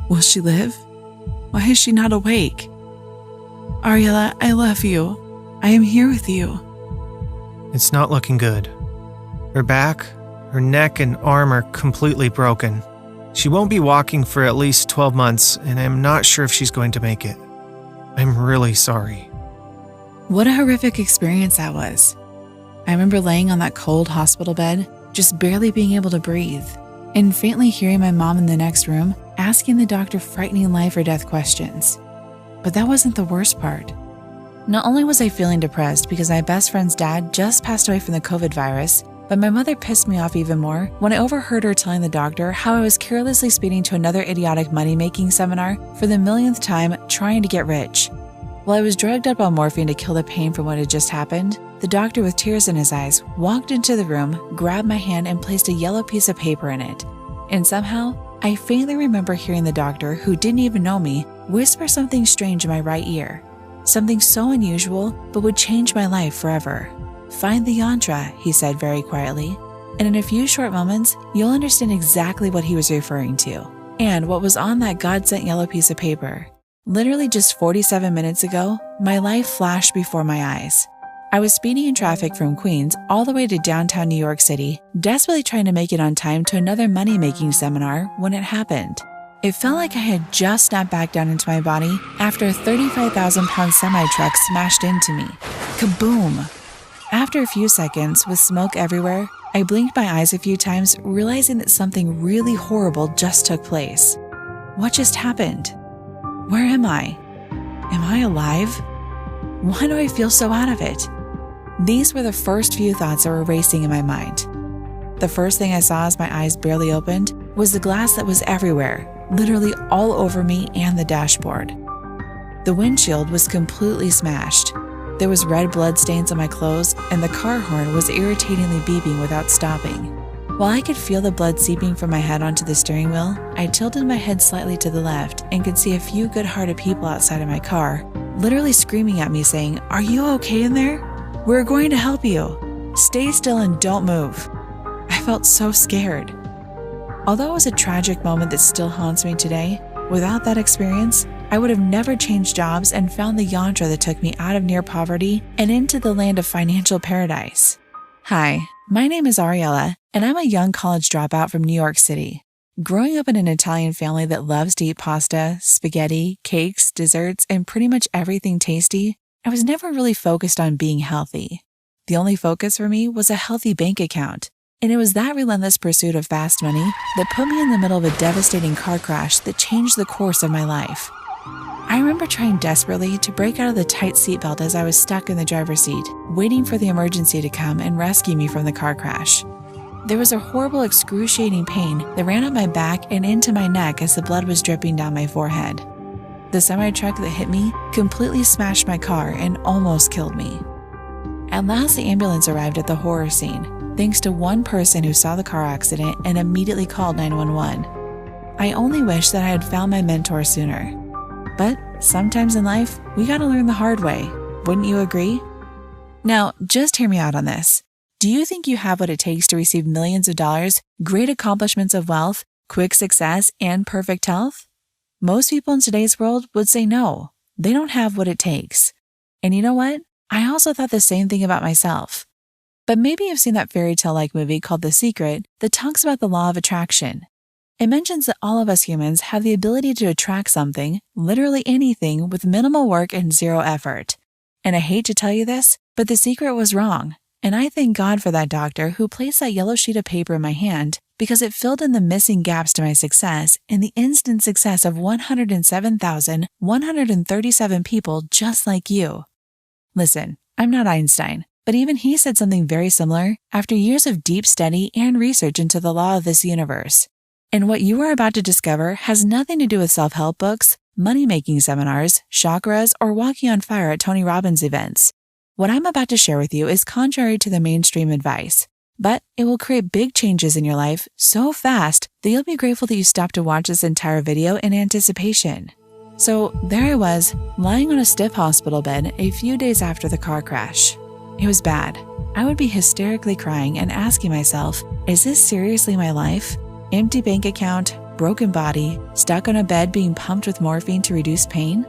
Will she live? Why is she not awake? Ariella, I love you. I am here with you. It's not looking good. Her back, her neck, and arm are completely broken. She won't be walking for at least 12 months, and I'm not sure if she's going to make it. I'm really sorry. What a horrific experience that was. I remember laying on that cold hospital bed, just barely being able to breathe, and faintly hearing my mom in the next room asking the doctor frightening life or death questions. But that wasn't the worst part. Not only was I feeling depressed because my best friend's dad just passed away from the COVID virus, but my mother pissed me off even more when I overheard her telling the doctor how I was carelessly speeding to another idiotic money-making seminar for the millionth time trying to get rich. While I was drugged up on morphine to kill the pain from what had just happened, the doctor with tears in his eyes walked into the room, grabbed my hand, and placed a yellow piece of paper in it. And somehow, I faintly remember hearing the doctor, who didn't even know me, whisper something strange in my right ear. Something so unusual, but would change my life forever. "Find the yantra," he said very quietly, and in a few short moments, you'll understand exactly what he was referring to, and what was on that God-sent yellow piece of paper. Literally just 47 minutes ago, my life flashed before my eyes. I was speeding in traffic from Queens all the way to downtown New York City, desperately trying to make it on time to another money-making seminar when it happened. It felt like I had just snapped back down into my body after a 35,000-pound semi-truck smashed into me. Kaboom! After a few seconds, with smoke everywhere, I blinked my eyes a few times, realizing that something really horrible just took place. What just happened? Where am I? Am I alive? Why do I feel so out of it? These were the first few thoughts that were racing in my mind. The first thing I saw as my eyes barely opened was the glass that was everywhere, literally all over me and the dashboard. The windshield was completely smashed. There was red blood stains on my clothes, and the car horn was irritatingly beeping without stopping. While I could feel the blood seeping from my head onto the steering wheel, I tilted my head slightly to the left and could see a few good-hearted people outside of my car, literally screaming at me saying, "Are you okay in there? We're going to help you. Stay still and don't move." I felt so scared. Although it was a tragic moment that still haunts me today, without that experience, I would have never changed jobs and found the yantra that took me out of near poverty and into the land of financial paradise. Hi, my name is Ariella, and I'm a young college dropout from New York City. Growing up in an Italian family that loves to eat pasta, spaghetti, cakes, desserts, and pretty much everything tasty, I was never really focused on being healthy. The only focus for me was a healthy bank account, and it was that relentless pursuit of fast money that put me in the middle of a devastating car crash that changed the course of my life. I remember trying desperately to break out of the tight seatbelt as I was stuck in the driver's seat, waiting for the emergency to come and rescue me from the car crash. There was a horrible, excruciating pain that ran up my back and into my neck as the blood was dripping down my forehead. The semi-truck that hit me completely smashed my car and almost killed me. At last, the ambulance arrived at the horror scene, thanks to one person who saw the car accident and immediately called 911. I only wish that I had found my mentor sooner. But sometimes in life, we gotta learn the hard way. Wouldn't you agree? Now, just hear me out on this. Do you think you have what it takes to receive millions of dollars, great accomplishments of wealth, quick success, and perfect health? Most people in today's world would say no. They don't have what it takes. And you know what? I also thought the same thing about myself. But maybe you've seen that fairy tale-like movie called The Secret that talks about the law of attraction. It mentions that all of us humans have the ability to attract something, literally anything, with minimal work and zero effort. And I hate to tell you this, but The Secret was wrong. And I thank God for that doctor who placed that yellow sheet of paper in my hand because it filled in the missing gaps to my success and the instant success of 107,137 people just like you. Listen, I'm not Einstein, but even he said something very similar after years of deep study and research into the law of this universe. And what you are about to discover has nothing to do with self-help books, money-making seminars, chakras, or walking on fire at Tony Robbins events. What I'm about to share with you is contrary to the mainstream advice, but it will create big changes in your life so fast that you'll be grateful that you stopped to watch this entire video in anticipation. So there I was, lying on a stiff hospital bed a few days after the car crash. It was bad. I would be hysterically crying and asking myself, is this seriously my life? Empty bank account, broken body, stuck on a bed being pumped with morphine to reduce pain.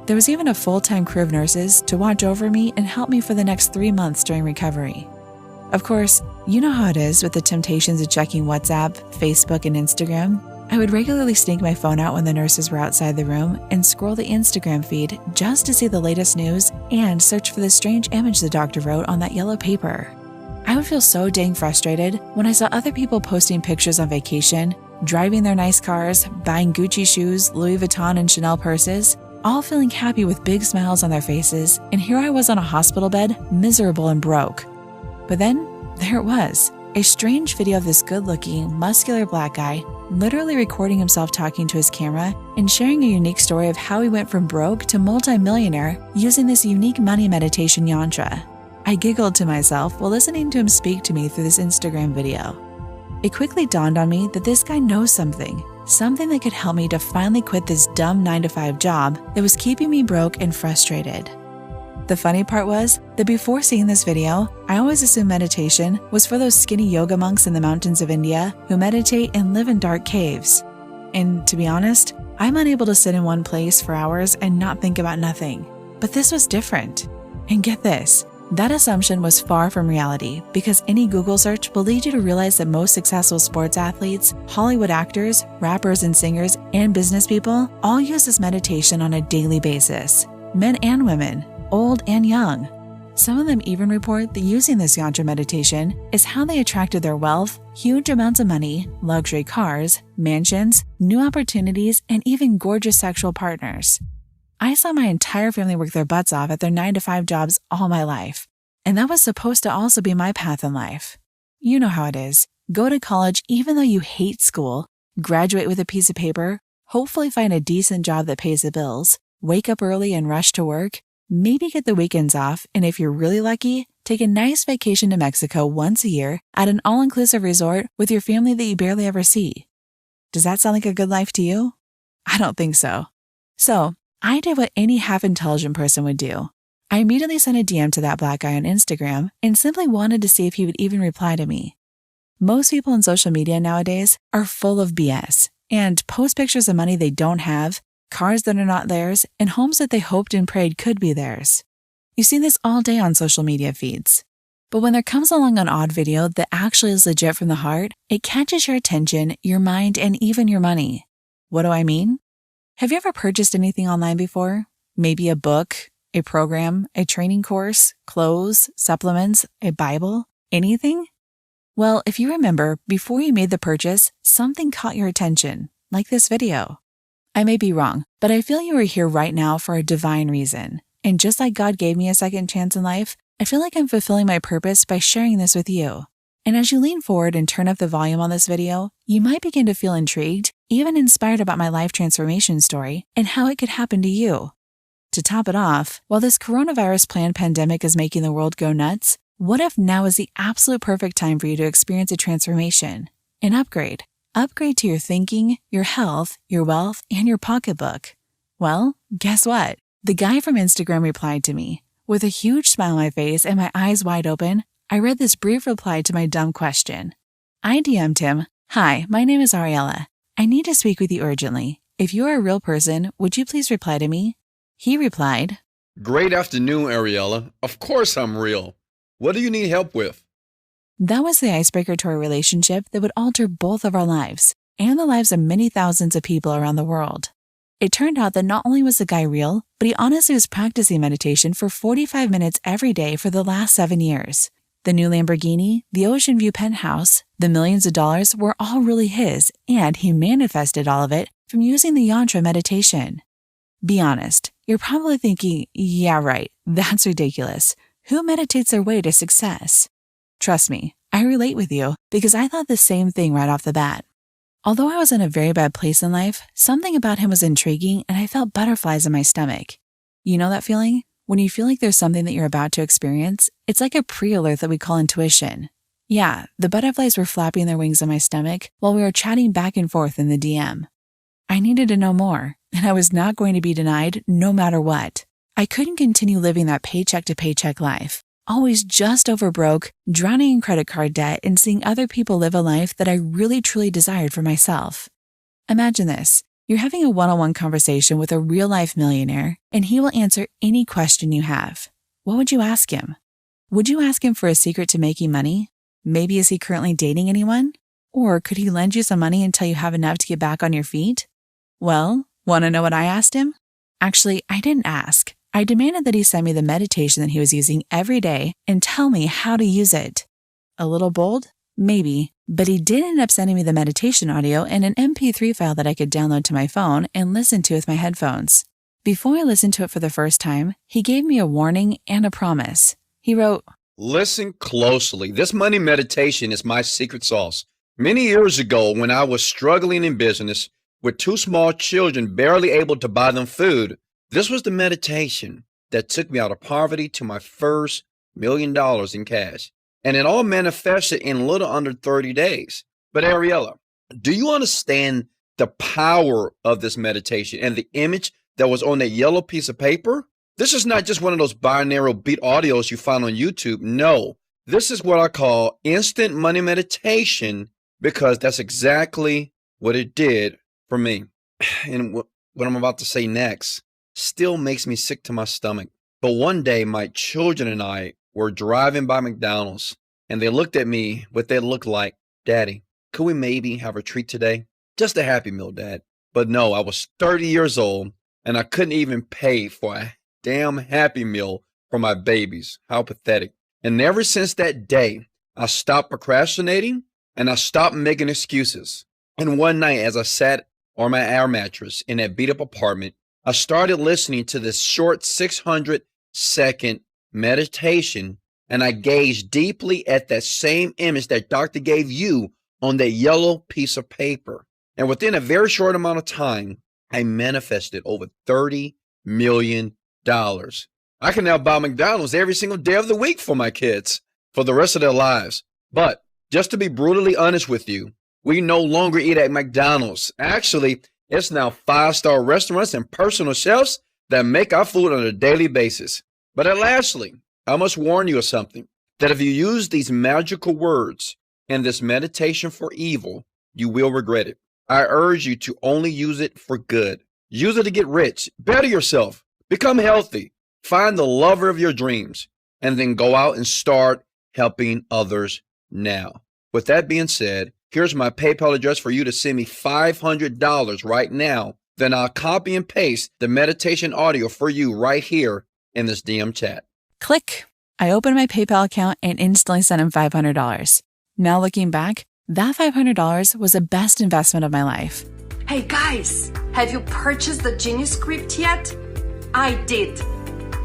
There was even a full-time crew of nurses to watch over me and help me for the next 3 months during recovery. Of course, you know how it is with the temptations of checking WhatsApp, Facebook, and Instagram. I would regularly sneak my phone out when the nurses were outside the room and scroll the Instagram feed just to see the latest news and search for the strange image the doctor wrote on that yellow paper. I would feel so dang frustrated when I saw other people posting pictures on vacation, driving their nice cars, buying Gucci shoes, Louis Vuitton, and Chanel purses, all feeling happy with big smiles on their faces, and here I was on a hospital bed, miserable and broke. But then, there it was, a strange video of this good-looking, muscular black guy literally recording himself talking to his camera and sharing a unique story of how he went from broke to multi-millionaire using this unique money meditation yantra. I giggled to myself while listening to him speak to me through this Instagram video. It quickly dawned on me that this guy knows something that could help me to finally quit this dumb 9-to-5 job that was keeping me broke and frustrated. The funny part was that before seeing this video, I always assumed meditation was for those skinny yoga monks in the mountains of India who meditate and live in dark caves. And to be honest, I'm unable to sit in one place for hours and not think about nothing. But this was different. And get this, that assumption was far from reality because any Google search will lead you to realize that most successful sports athletes, Hollywood actors, rappers and singers, and business people all use this meditation on a daily basis, men and women, old and young. Some of them even report that using this yantra meditation is how they attracted their wealth, huge amounts of money, luxury cars, mansions, new opportunities, and even gorgeous sexual partners. I saw my entire family work their butts off at their 9-to-5 jobs all my life, and that was supposed to also be my path in life. You know how it is. Go to college even though you hate school, graduate with a piece of paper, hopefully find a decent job that pays the bills, wake up early and rush to work, maybe get the weekends off, and if you're really lucky, take a nice vacation to Mexico once a year at an all-inclusive resort with your family that you barely ever see. Does that sound like a good life to you? I don't think so. So, I did what any half-intelligent person would do. I immediately sent a DM to that black guy on Instagram and simply wanted to see if he would even reply to me. Most people on social media nowadays are full of BS and post pictures of money they don't have, cars that are not theirs, and homes that they hoped and prayed could be theirs. You see this all day on social media feeds. But when there comes along an odd video that actually is legit from the heart, it catches your attention, your mind, and even your money. What do I mean? Have you ever purchased anything online before? Maybe a book, a program, a training course, clothes, supplements, a Bible, anything? Well, if you remember, before you made the purchase, something caught your attention, like this video. I may be wrong, but I feel you are here right now for a divine reason. And just like God gave me a second chance in life, I feel like I'm fulfilling my purpose by sharing this with you. And as you lean forward and turn up the volume on this video, you might begin to feel intrigued, even inspired about my life transformation story and how it could happen to you. To top it off, while this coronavirus-planned pandemic is making the world go nuts, what if now is the absolute perfect time for you to experience a transformation, an upgrade? Upgrade to your thinking, your health, your wealth, and your pocketbook. Well, guess what? The guy from Instagram replied to me. With a huge smile on my face and my eyes wide open, I read this brief reply to my dumb question. I DM'd him, "Hi, my name is Ariella. I need to speak with you urgently. If you are a real person, would you please reply to me?" He replied, "Great afternoon, Ariella. Of course I'm real. What do you need help with?" That was the icebreaker to our relationship that would alter both of our lives and the lives of many thousands of people around the world. It turned out that not only was the guy real, but he honestly was practicing meditation for 45 minutes every day for the last 7 years. The new Lamborghini, the ocean view penthouse, the millions of dollars were all really his, and he manifested all of it from using the yantra meditation. Be honest, you're probably thinking, yeah, right, that's ridiculous. Who meditates their way to success? Trust me, I relate with you because I thought the same thing right off the bat. Although I was in a very bad place in life, something about him was intriguing and I felt butterflies in my stomach. You know that feeling? When you feel like there's something that you're about to experience, it's like a pre-alert that we call intuition. Yeah, the butterflies were flapping their wings in my stomach while we were chatting back and forth in the DM. I needed to know more, and I was not going to be denied no matter what. I couldn't continue living that paycheck-to-paycheck life, always just over broke, drowning in credit card debt, and seeing other people live a life that I really truly desired for myself. Imagine this. You're having a one-on-one conversation with a real-life millionaire, and he will answer any question you have. What would you ask him? Would you ask him for a secret to making money? Maybe is he currently dating anyone? Or could he lend you some money until you have enough to get back on your feet? Well, want to know what I asked him? Actually, I didn't ask. I demanded that he send me the meditation that he was using every day and tell me how to use it. A little bold? Maybe. But he did end up sending me the meditation audio in an MP3 file that I could download to my phone and listen to with my headphones. Before I listened to it for the first time, he gave me a warning and a promise. He wrote, Listen closely. This money meditation is my secret sauce. Many years ago, when I was struggling in business with two small children barely able to buy them food, this was the meditation that took me out of poverty to my first $1 million in cash. And it all manifested in a little under 30 days. But Ariella, do you understand the power of this meditation and the image that was on that yellow piece of paper? This is not just one of those binaural beat audios you find on YouTube. No, this is what I call instant money meditation, because that's exactly what it did for me. And what I'm about to say next still makes me sick to my stomach. But one day, my children and I were driving by McDonald's, and they looked at me what they looked like. Daddy, could we maybe have a treat today? Just a Happy Meal, Dad. But no, I was 30 years old, and I couldn't even pay for a damn Happy Meal for my babies. How pathetic. And ever since that day, I stopped procrastinating, and I stopped making excuses. And one night, as I sat on my air mattress in that beat-up apartment, I started listening to this short 600-second meditation, and I gazed deeply at that same image that doctor gave you on that yellow piece of paper. And within a very short amount of time, I manifested over $30 million. I can now buy McDonald's every single day of the week for my kids for the rest of their lives. But just to be brutally honest with you, we no longer eat at McDonald's. Actually, it's now 5-star restaurants and personal chefs that make our food on a daily basis. But lastly, I must warn you of something, that if you use these magical words in this meditation for evil, you will regret it. I urge you to only use it for good. Use it to get rich, better yourself, become healthy, find the lover of your dreams, and then go out and start helping others now. With that being said, here's my PayPal address for you to send me $500 right now. Then I'll copy and paste the meditation audio for you right here in this DM chat. click. I opened my PayPal account and instantly sent him $500. Now looking back, that $500 was the best investment of my life. Hey guys, have you purchased the Genius Script yet? I did.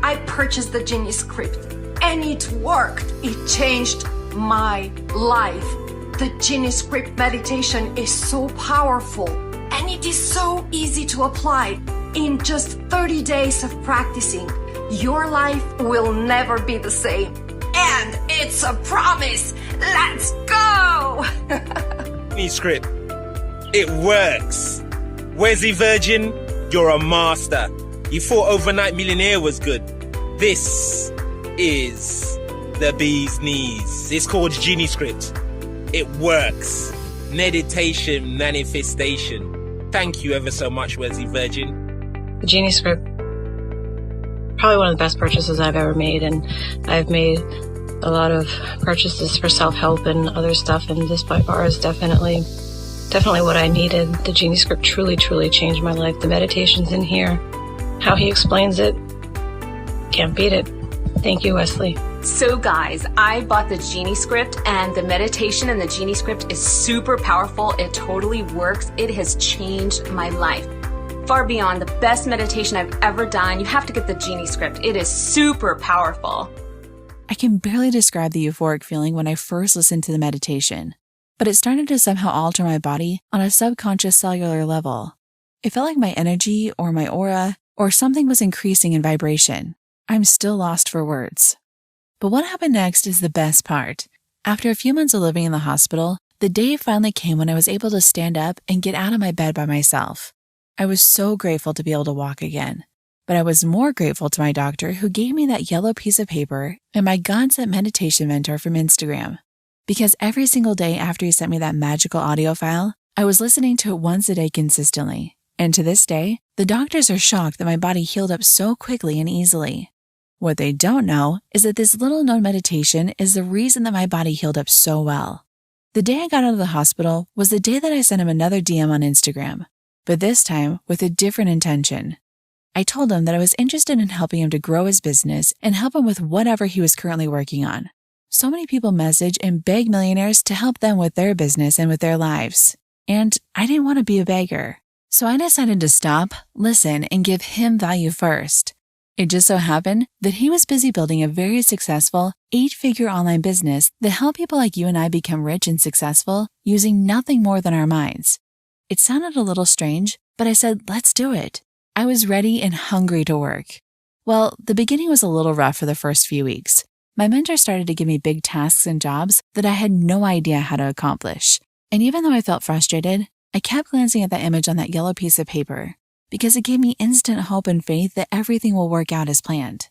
I purchased the Genius Script and it worked. It changed my life. The Genius Script meditation is so powerful and it is so easy to apply. In just 30 days of practicing, your life will never be the same. And it's a promise. Let's go! Genius Script. It works. Where's the virgin? You're a master. You thought Overnight Millionaire was good. This is the bee's knees. It's called Genius Script. It works. Meditation, manifestation. Thank you ever so much, Wesley Virgin. The Genius Script, probably one of the best purchases I've ever made, and I've made a lot of purchases for self-help and other stuff, and this by far is definitely what I needed. The Genius Script truly changed my life. The meditations in here, how he explains it, can't beat it. Thank you, Wesley. So guys, I bought the Genie Script, and the meditation in the Genie Script is super powerful. It totally works. It has changed my life. Far beyond the best meditation I've ever done. You have to get the Genie Script. It is super powerful. I can barely describe the euphoric feeling when I first listened to the meditation, but it started to somehow alter my body on a subconscious cellular level. It felt like my energy or my aura or something was increasing in vibration. I'm still lost for words. But what happened next is the best part. After a few months of living in the hospital, the day finally came when I was able to stand up and get out of my bed by myself. I was so grateful to be able to walk again. But I was more grateful to my doctor who gave me that yellow piece of paper and my God-sent meditation mentor from Instagram. Because every single day after he sent me that magical audio file, I was listening to it once a day consistently, and to this day, the doctors are shocked that my body healed up so quickly and easily. What they don't know is that this little-known meditation is the reason that my body healed up so well. The day I got out of the hospital was the day that I sent him another DM on Instagram, but this time with a different intention. I told him that I was interested in helping him to grow his business and help him with whatever he was currently working on. So many people message and beg millionaires to help them with their business and with their lives. And I didn't want to be a beggar. So I decided to stop, listen, and give him value first. It just so happened that he was busy building a very successful 8-figure online business that helped people like you and I become rich and successful using nothing more than our minds. It sounded a little strange, but I said, let's do it. I was ready and hungry to work. Well, the beginning was a little rough for the first few weeks. My mentor started to give me big tasks and jobs that I had no idea how to accomplish. And even though I felt frustrated, I kept glancing at that image on that yellow piece of paper because it gave me instant hope and faith that everything will work out as planned.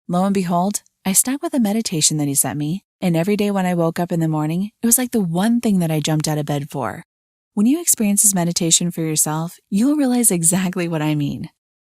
Lo and behold, I stuck with the meditation that he sent me, and every day when I woke up in the morning, it was like the one thing that I jumped out of bed for. When you experience this meditation for yourself, you'll realize exactly what I mean.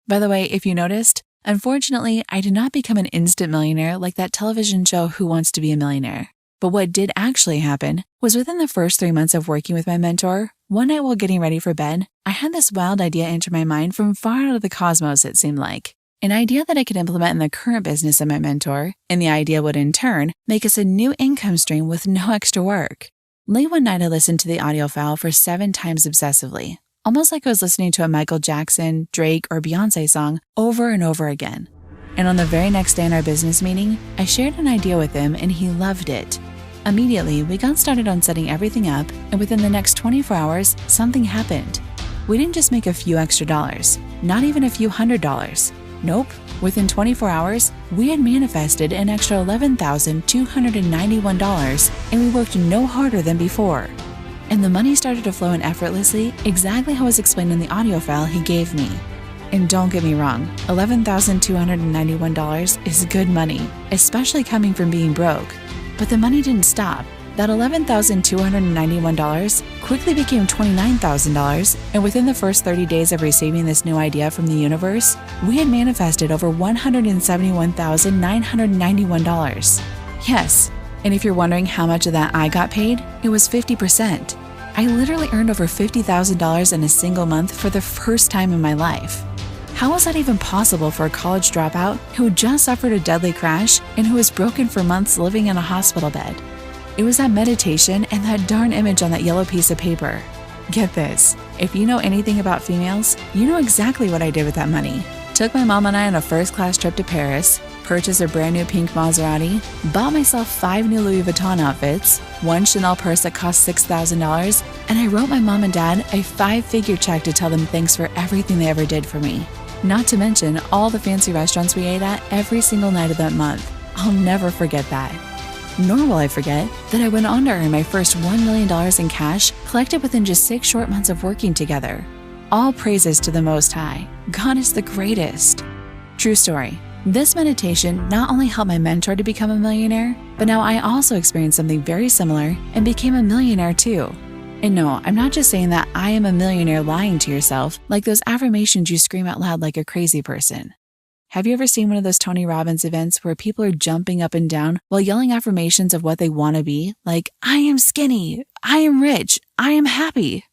By the way, if you noticed, unfortunately, I did not become an instant millionaire like that television show Who Wants to Be a Millionaire. But what did actually happen was within the first 3 months of working with my mentor, one night while getting ready for bed, I had this wild idea enter my mind from far out of the cosmos, it seemed like. An idea that I could implement in the current business of my mentor, and the idea would in turn make us a new income stream with no extra work. Late one night I listened to the audio file for 7 times obsessively, almost like I was listening to a Michael Jackson, Drake, or Beyonce song over and over again. And on the very next day in our business meeting, I shared an idea with him and he loved it. Immediately, we got started on setting everything up, and within the next 24 hours, something happened. We didn't just make a few extra dollars, not even a few $100s. Nope, within 24 hours, we had manifested an extra $11,291, and we worked no harder than before. And the money started to flow in effortlessly, exactly how it was explained in the audio file he gave me. And don't get me wrong, $11,291 is good money, especially coming from being broke. But the money didn't stop. That $11,291 quickly became $29,000, and within the first 30 days of receiving this new idea from the universe, we had manifested over $171,991. Yes, and if you're wondering how much of that I got paid, it was 50%. I literally earned over $50,000 in a single month for the first time in my life. How was that even possible for a college dropout who just suffered a deadly crash and who was broken for months living in a hospital bed? It was that meditation and that darn image on that yellow piece of paper. Get this, if you know anything about females, you know exactly what I did with that money. Took my mom and I on a first-class trip to Paris, purchased a brand new pink Maserati, bought myself 5 new Louis Vuitton outfits, 1 Chanel purse that cost $6,000, and I wrote my mom and dad a 5-figure check to tell them thanks for everything they ever did for me. Not to mention all the fancy restaurants we ate at every single night of that month. I'll never forget that. Nor will I forget that I went on to earn my first $1 million in cash collected within just 6 short months of working together. All praises to the Most High. God is the greatest. True story. This meditation not only helped my mentor to become a millionaire, but now I also experienced something very similar and became a millionaire too. And no, I'm not just saying that I am a millionaire lying to yourself like those affirmations you scream out loud like a crazy person. Have you ever seen one of those Tony Robbins events where people are jumping up and down while yelling affirmations of what they want to be? Like, I am skinny, I am rich, I am happy.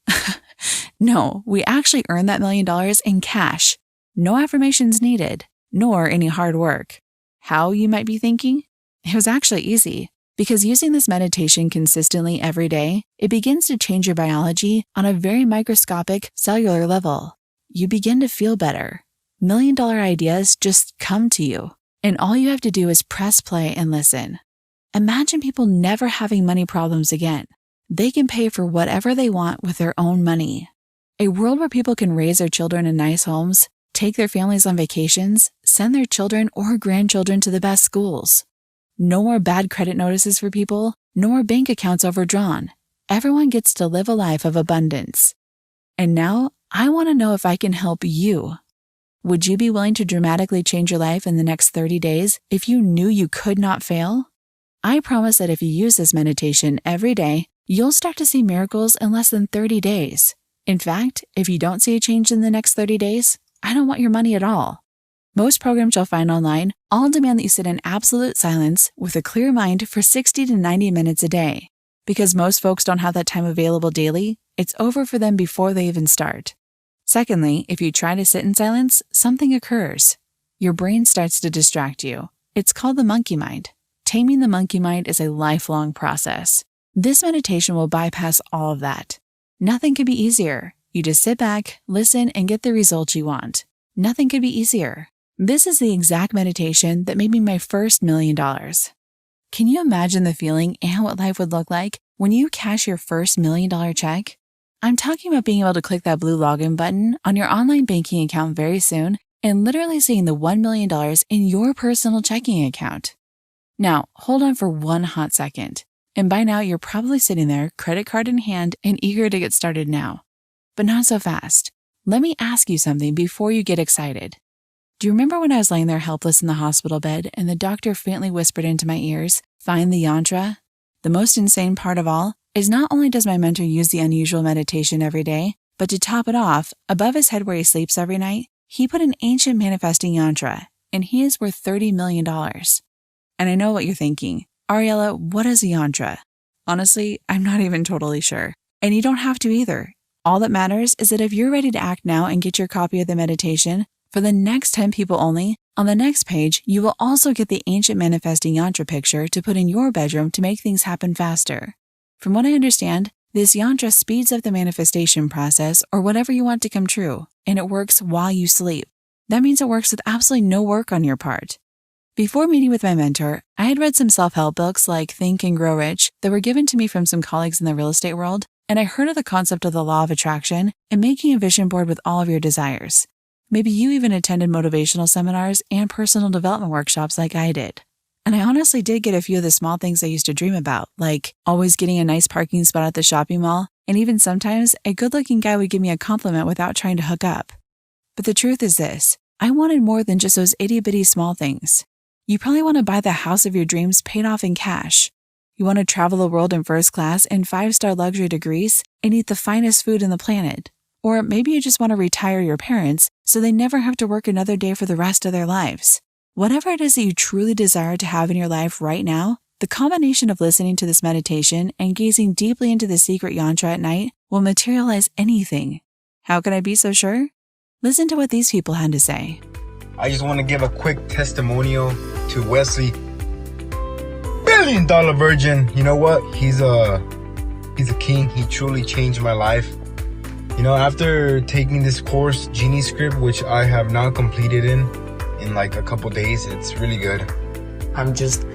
No, we actually earned that $1 million in cash. No affirmations needed, nor any hard work. How, you might be thinking? It was actually easy. Because using this meditation consistently every day, it begins to change your biology on a very microscopic cellular level. You begin to feel better. $1 million ideas just come to you, and all you have to do is press play and listen. Imagine people never having money problems again. They can pay for whatever they want with their own money. A world where people can raise their children in nice homes, take their families on vacations, send their children or grandchildren to the best schools. No more bad credit notices for people, no more bank accounts overdrawn. Everyone gets to live a life of abundance. And now, I want to know if I can help you. Would you be willing to dramatically change your life in the next 30 days if you knew you could not fail? I promise that if you use this meditation every day, you'll start to see miracles in less than 30 days. In fact, if you don't see a change in the next 30 days, I don't want your money at all. Most programs you'll find online all demand that you sit in absolute silence with a clear mind for 60 to 90 minutes a day. Because most folks don't have that time available daily, it's over for them before they even start. Secondly, if you try to sit in silence, something occurs. Your brain starts to distract you. It's called the monkey mind. Taming the monkey mind is a lifelong process. This meditation will bypass all of that. Nothing could be easier. You just sit back, listen, and get the results you want. Nothing could be easier. This is the exact meditation that made me my first $1 million. Can you imagine the feeling and what life would look like when you cash your first $1 million check? I'm talking about being able to click that blue login button on your online banking account very soon and literally seeing the $1 million in your personal checking account. Now, hold on for one hot second. And by now, you're probably sitting there, credit card in hand, and eager to get started now. But not so fast. Let me ask you something before you get excited. Do you remember when I was laying there helpless in the hospital bed and the doctor faintly whispered into my ears, "Find the yantra"? The most insane part of all is not only does my mentor use the unusual meditation every day, but to top it off, above his head where he sleeps every night, he put an ancient manifesting yantra, and he is worth $30 million. And I know what you're thinking. Ariella, what is a yantra? Honestly, I'm not even totally sure. And you don't have to either. All that matters is that if you're ready to act now and get your copy of the meditation, for the next 10 people only, on the next page, you will also get the ancient manifesting yantra picture to put in your bedroom to make things happen faster. From what I understand, this yantra speeds up the manifestation process or whatever you want to come true, and it works while you sleep. That means it works with absolutely no work on your part. Before meeting with my mentor, I had read some self-help books like Think and Grow Rich that were given to me from some colleagues in the real estate world, and I heard of the concept of the law of attraction and making a vision board with all of your desires. Maybe you even attended motivational seminars and personal development workshops like I did. And I honestly did get a few of the small things I used to dream about, like always getting a nice parking spot at the shopping mall, and even sometimes a good-looking guy would give me a compliment without trying to hook up. But the truth is this, I wanted more than just those itty-bitty small things. You probably want to buy the house of your dreams paid off in cash. You want to travel the world in first class in 5-star luxury to Greece and eat the finest food on the planet. Or maybe you just want to retire your parents so they never have to work another day for the rest of their lives. Whatever it is that you truly desire to have in your life right now, the combination of listening to this meditation and gazing deeply into the secret yantra at night will materialize anything. How can I be so sure? Listen to what these people had to say. I just want to give a quick testimonial to Wesley. $1 billion virgin. You know what? He's a king. He truly changed my life. You know, after taking this course, Genie Script, which I have now completed in like a couple days, it's really good. I'm just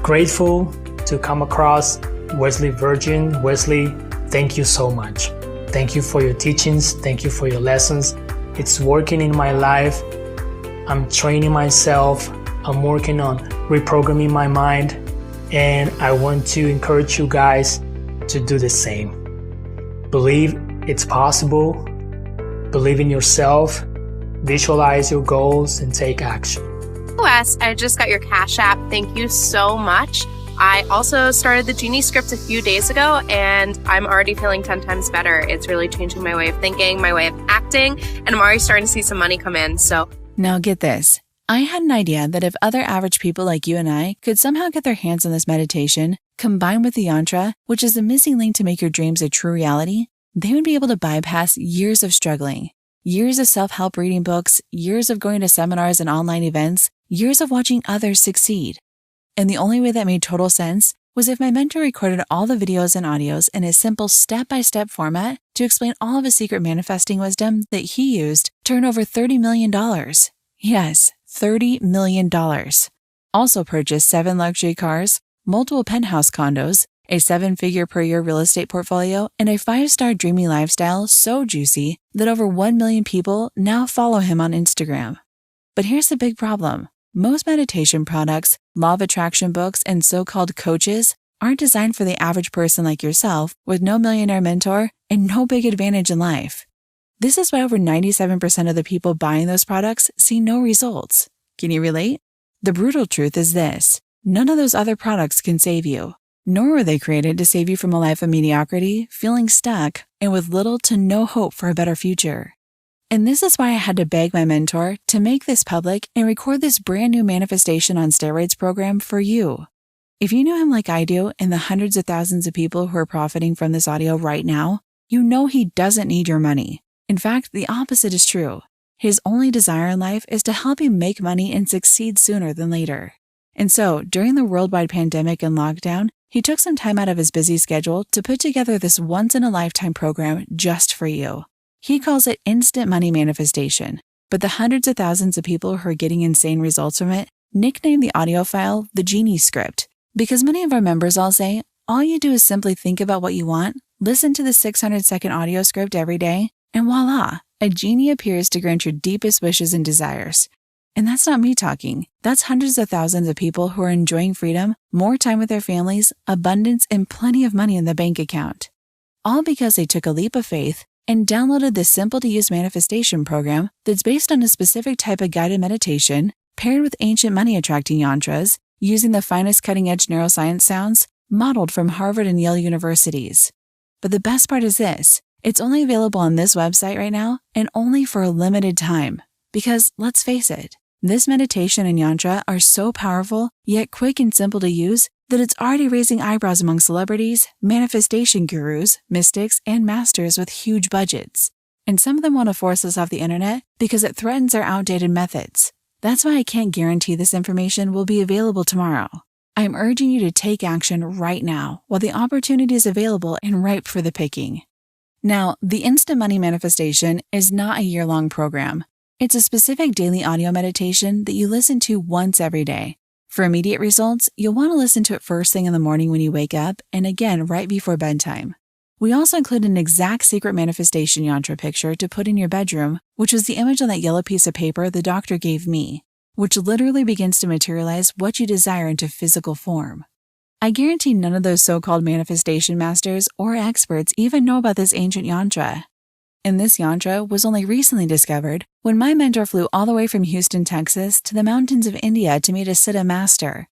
grateful to come across Wesley Virgin. Wesley, thank you so much. Thank you for your teachings. Thank you for your lessons. It's working in my life. I'm training myself. I'm working on reprogramming my mind. And I want to encourage you guys to do the same. Believe it's possible. Believe in yourself. Visualize your goals and take action. Wes, I just got your Cash App. Thank you so much. I also started the Genie Script a few days ago, and I'm already feeling 10 times better. It's really changing my way of thinking, my way of acting, and I'm already starting to see some money come in. So now get this. I had an idea that if other average people like you and I could somehow get their hands on this meditation, combined with the yantra, which is the missing link to make your dreams a true reality, they would be able to bypass years of struggling, years of self-help reading books, years of going to seminars and online events, years of watching others succeed. And the only way that made total sense was if my mentor recorded all the videos and audios in a simple step-by-step format to explain all of his secret manifesting wisdom that he used to earn over $30 million. Yes, $30 million. Also purchased 7 luxury cars, multiple penthouse condos, a 7-figure per year real estate portfolio, and a 5-star dreamy lifestyle so juicy that over 1 million people now follow him on Instagram. But here's the big problem. Most meditation products, law of attraction books, and so-called coaches aren't designed for the average person like yourself with no millionaire mentor and no big advantage in life. This is why over 97% of the people buying those products see no results. Can you relate? The brutal truth is this. None of those other products can save you. Nor were they created to save you from a life of mediocrity, feeling stuck, and with little to no hope for a better future. And this is why I had to beg my mentor to make this public and record this brand new Manifestation on Steroids program for you. If you know him like I do and the hundreds of thousands of people who are profiting from this audio right now, you know he doesn't need your money. In fact, the opposite is true. His only desire in life is to help you make money and succeed sooner than later. And so, during the worldwide pandemic and lockdown, he took some time out of his busy schedule to put together this once-in-a-lifetime program just for you. He calls it Instant Money Manifestation, but the hundreds of thousands of people who are getting insane results from it nickname the audio file the Genie Script, because many of our members all say, all you do is simply think about what you want, listen to the 600-second audio script every day, and voila, a genie appears to grant your deepest wishes and desires. And that's not me talking. That's hundreds of thousands of people who are enjoying freedom, more time with their families, abundance, and plenty of money in the bank account. All because they took a leap of faith and downloaded this simple-to-use manifestation program that's based on a specific type of guided meditation paired with ancient money-attracting yantras using the finest cutting-edge neuroscience sounds modeled from Harvard and Yale universities. But the best part is this. It's only available on this website right now and only for a limited time. Because, let's face it, this meditation and yantra are so powerful, yet quick and simple to use, that it's already raising eyebrows among celebrities, manifestation gurus, mystics, and masters with huge budgets. And some of them want to force us off the internet because it threatens their outdated methods. That's why I can't guarantee this information will be available tomorrow. I'm urging you to take action right now while the opportunity is available and ripe for the picking. Now, the Instant Money Manifestation is not a year-long program. It's a specific daily audio meditation that you listen to once every day. For immediate results, you'll want to listen to it first thing in the morning when you wake up and again right before bedtime. We also include an exact secret manifestation yantra picture to put in your bedroom, which was the image on that yellow piece of paper the doctor gave me, which literally begins to materialize what you desire into physical form. I guarantee none of those so-called manifestation masters or experts even know about this ancient yantra. And this yantra was only recently discovered when my mentor flew all the way from Houston, Texas to the mountains of India to meet a Siddha master.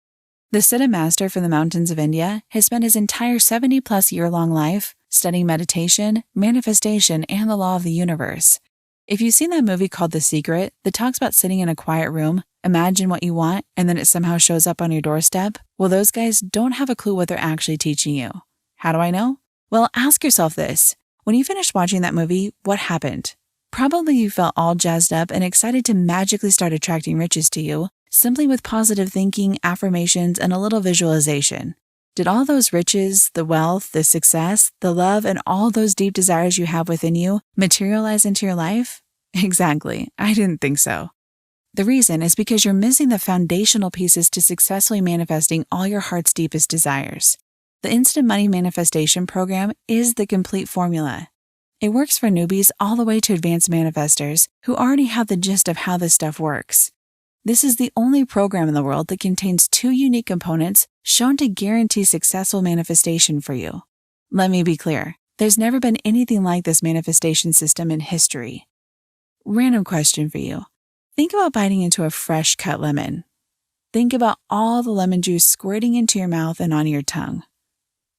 The Siddha master from the mountains of India has spent his entire 70-plus year-long life studying meditation, manifestation, and the law of the universe. If you've seen that movie called The Secret that talks about sitting in a quiet room, imagine what you want, and then it somehow shows up on your doorstep, well, those guys don't have a clue what they're actually teaching you. How do I know? Well, ask yourself this. When you finished watching that movie, what happened? Probably you felt all jazzed up and excited to magically start attracting riches to you, simply with positive thinking, affirmations, and a little visualization. Did all those riches, the wealth, the success, the love, and all those deep desires you have within you materialize into your life? Exactly. I didn't think so. The reason is because you're missing the foundational pieces to successfully manifesting all your heart's deepest desires. The Instant Money Manifestation Program is the complete formula. It works for newbies all the way to advanced manifestors who already have the gist of how this stuff works. This is the only program in the world that contains two unique components shown to guarantee successful manifestation for you. Let me be clear. There's never been anything like this manifestation system in history. Random question for you. Think about biting into a fresh cut lemon. Think about all the lemon juice squirting into your mouth and onto your tongue.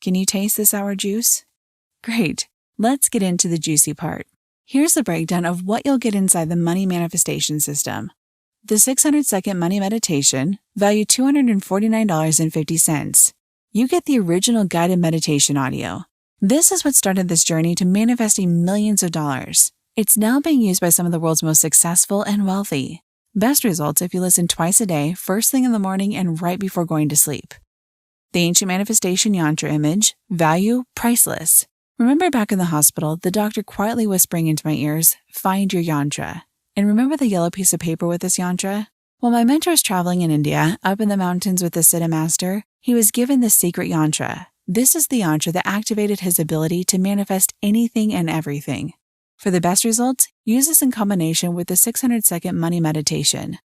Can you taste the sour juice? Great. Let's get into the juicy part. Here's the breakdown of what you'll get inside the money manifestation system. The 600-second money meditation, valued $249.50. You get the original guided meditation audio. This is what started this journey to manifesting millions of dollars. It's now being used by some of the world's most successful and wealthy. Best results if you listen twice a day, first thing in the morning and right before going to sleep. The ancient manifestation yantra image, value priceless. Remember back in the hospital, the doctor quietly whispering into my ears, "Find your yantra." And remember the yellow piece of paper with this yantra? While my mentor was traveling in India, up in the mountains with the Siddha master, he was given this secret yantra. This is the yantra that activated his ability to manifest anything and everything. For the best results, use this in combination with the 600-second money meditation.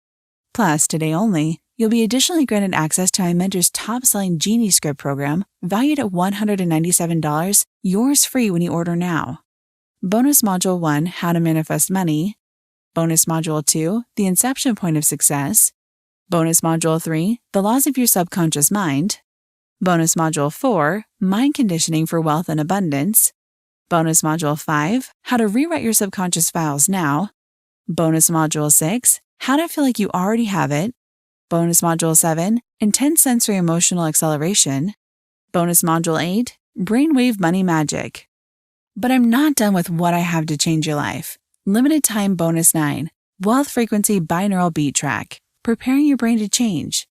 Plus, today only, you'll be additionally granted access to my mentor's top-selling Genie Script program, valued at $197, yours free when you order now. Bonus Module 1, How to Manifest Money. Bonus Module 2, The Inception Point of Success. Bonus Module 3, The Laws of Your Subconscious Mind. Bonus Module 4, Mind Conditioning for Wealth and Abundance. Bonus Module 5, How to Rewrite Your Subconscious Files Now. Bonus Module 6, How to Feel Like You Already Have It. Bonus Module 7, Intense Sensory Emotional Acceleration. Bonus Module 8, Brainwave Money Magic. But I'm not done with what I have to change your life. Limited Time Bonus 9, Wealth Frequency Binaural Beat Track, Preparing Your Brain to Change.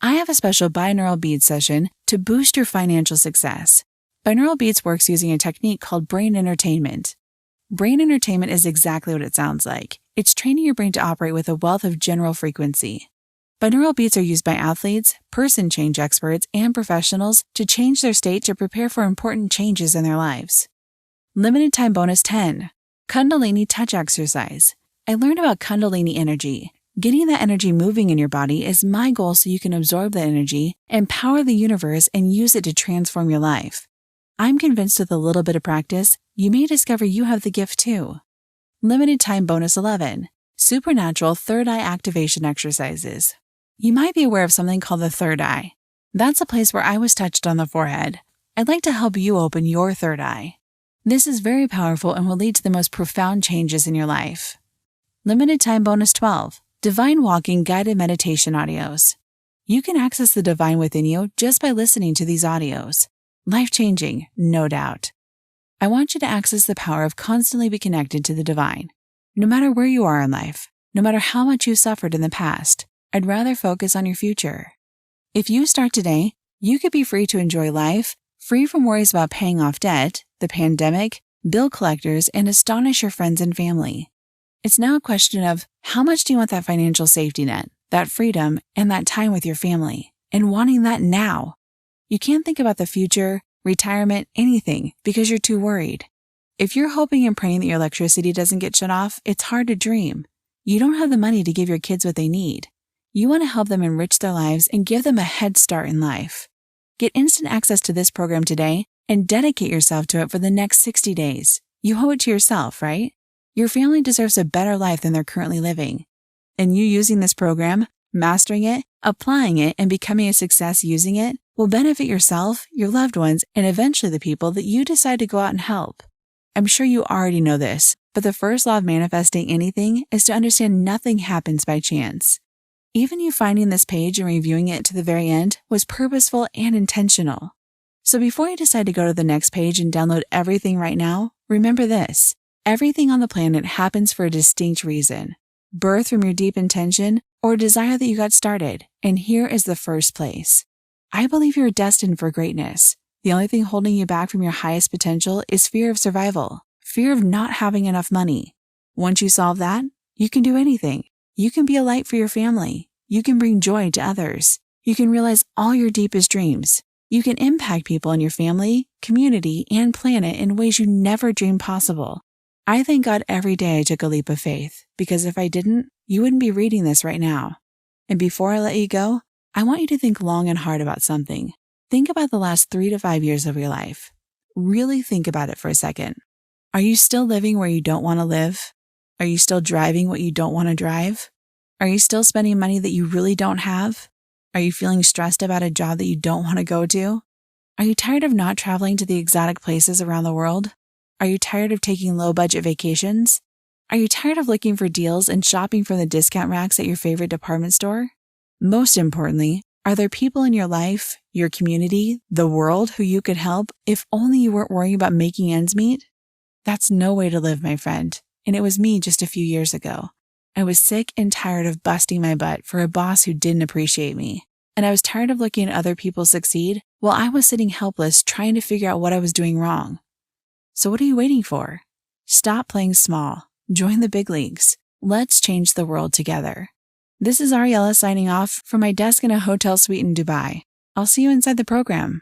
I have a special binaural beats session to boost your financial success. Binaural beats works using a technique called brain entertainment. Brain entertainment is exactly what it sounds like. It's training your brain to operate with a wealth of general frequency. Binaural beats are used by athletes, person change experts, and professionals to change their state to prepare for important changes in their lives. Limited Time Bonus 10, Kundalini Touch Exercise. I learned about Kundalini energy. Getting that energy moving in your body is my goal so you can absorb the energy, empower the universe, and use it to transform your life. I'm convinced with a little bit of practice, you may discover you have the gift too. Limited Time Bonus 11, Supernatural Third Eye Activation Exercises. You might be aware of something called the third eye. That's a place where I was touched on the forehead. I'd like to help you open your third eye. This is very powerful and will lead to the most profound changes in your life. Limited Time Bonus 12, Divine Walking Guided Meditation Audios. You can access the divine within you just by listening to these audios. Life-changing, no doubt. I want you to access the power of constantly be connected to the divine. No matter where you are in life, no matter how much you suffered in the past, I'd rather focus on your future. If you start today, you could be free to enjoy life, free from worries about paying off debt, the pandemic, bill collectors, and astonish your friends and family. It's now a question of how much do you want that financial safety net, that freedom, and that time with your family, and wanting that now. You can't think about the future, retirement, anything, because you're too worried. If you're hoping and praying that your electricity doesn't get shut off, it's hard to dream. You don't have the money to give your kids what they need. You want to help them enrich their lives and give them a head start in life. Get instant access to this program today and dedicate yourself to it for the next 60 days. You owe it to yourself, right? Your family deserves a better life than they're currently living. And you using this program, mastering it, applying it, and becoming a success using it will benefit yourself, your loved ones, and eventually the people that you decide to go out and help. I'm sure you already know this, but the first law of manifesting anything is to understand nothing happens by chance. Even you finding this page and reviewing it to the very end was purposeful and intentional. So before you decide to go to the next page and download everything right now, remember this. Everything on the planet happens for a distinct reason. Birth from your deep intention or desire that you got started, and here is the first place. I believe you are destined for greatness. The only thing holding you back from your highest potential is fear of survival, fear of not having enough money. Once you solve that, you can do anything. You can be a light for your family. You can bring joy to others. You can realize all your deepest dreams. You can impact people in your family, community, and planet in ways you never dreamed possible. I thank God every day I took a leap of faith, because if I didn't, you wouldn't be reading this right now. And before I let you go, I want you to think long and hard about something. Think about the last 3 to 5 years of your life. Really think about it for a second. Are you still living where you don't want to live? Are you still driving what you don't want to drive? Are you still spending money that you really don't have? Are you feeling stressed about a job that you don't want to go to? Are you tired of not traveling to the exotic places around the world? Are you tired of taking low-budget vacations? Are you tired of looking for deals and shopping from the discount racks at your favorite department store? Most importantly, are there people in your life, your community, the world who you could help if only you weren't worrying about making ends meet? That's no way to live, my friend, and it was me just a few years ago. I was sick and tired of busting my butt for a boss who didn't appreciate me, and I was tired of looking at other people succeed while I was sitting helpless trying to figure out what I was doing wrong. So what are you waiting for? Stop playing small. Join the big leagues. Let's change the world together. This is Ariella signing off from my desk in a hotel suite in Dubai. I'll see you inside the program.